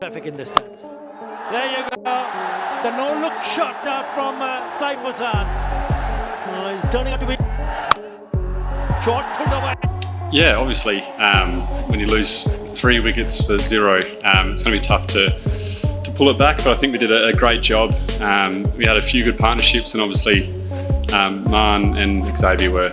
Traffic in the stands. There you go. The no-look shot from Saif Hassan. He's turning out to be short pulled away. Yeah, obviously, when you lose 3 wickets for 0, it's going to be tough to pull it back. But I think we did a great job. We had a few good partnerships, and obviously, Maan and Xavier were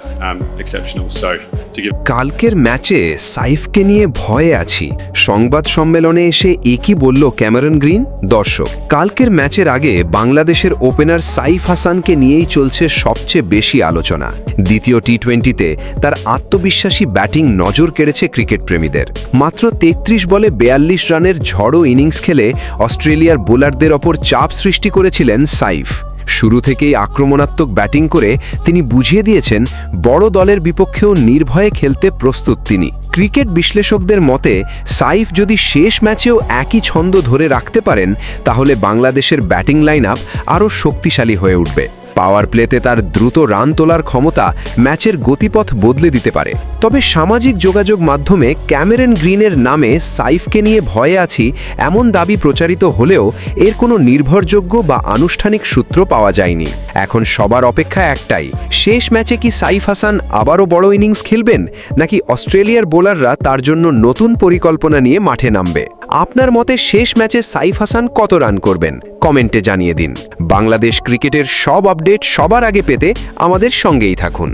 exceptional. So to give. কালকের ম্যাচে সাইফকে নিয়ে ভয়ে আছি সংবাদ সম্মেলনে এসে একই বলল ক্যামেরন গ্রিন। দর্শক, কালকের ম্যাচের আগে বাংলাদেশের ওপেনার সাইফ হাসানকে নিয়েই চলছে সবচেয়ে বেশি আলোচনা। দ্বিতীয় টি-20তে তার আত্মবিশ্বাসী ব্যাটিং নজর কেড়েছে ক্রিকেট প্রেমীদের। মাত্র ৩৩ বলে ৪২ রানের ঝড়ো ইনিংস খেলে অস্ট্রেলিয়ার বোলারদের ওপর চাপ সৃষ্টি করেছিলেন সাইফ। শুরু থেকেই আক্রমণাত্মক ব্যাটিং করে তিনি বুঝিয়ে দিয়েছেন বড় দলের বিপক্ষেও নির্ভয়ে খেলতে প্রস্তুত তিনি। ক্রিকেট বিশ্লেষকদের মতে সাইফ যদি শেষ ম্যাচেও একই ছন্দ ধরে রাখতে পারেন তাহলে বাংলাদেশের ব্যাটিং লাইন আপ আরও শক্তিশালী হয়ে উঠবে। পাওয়ার প্লেতে তার দ্রুত রান তোলার ক্ষমতা ম্যাচের গতিপথ বদলে দিতে পারে। তবে সামাজিক যোগাযোগ মাধ্যমে ক্যামেরন গ্রিনের নামে সাইফকে নিয়ে ভয়ে আছি এমন দাবি প্রচারিত হলেও এর কোনো নির্ভরযোগ্য বা আনুষ্ঠানিক সূত্র পাওয়া যায়নি। এখন সবার অপেক্ষা একটাই, শেষ ম্যাচে কি সাইফ হাসান আবারও বড় ইনিংস খেলবেন, নাকি অস্ট্রেলিয়ার বোলাররা তার জন্য নতুন পরিকল্পনা নিয়ে মাঠে নামবে? আপনার মতে শেষ ম্যাচে সাইফ হাসান কত রান করবেন কমেন্টে জানিয়ে দিন। বাংলাদেশ ক্রিকেটের সব আপডেট সবার আগে পেতে আমাদের সঙ্গেই থাকুন।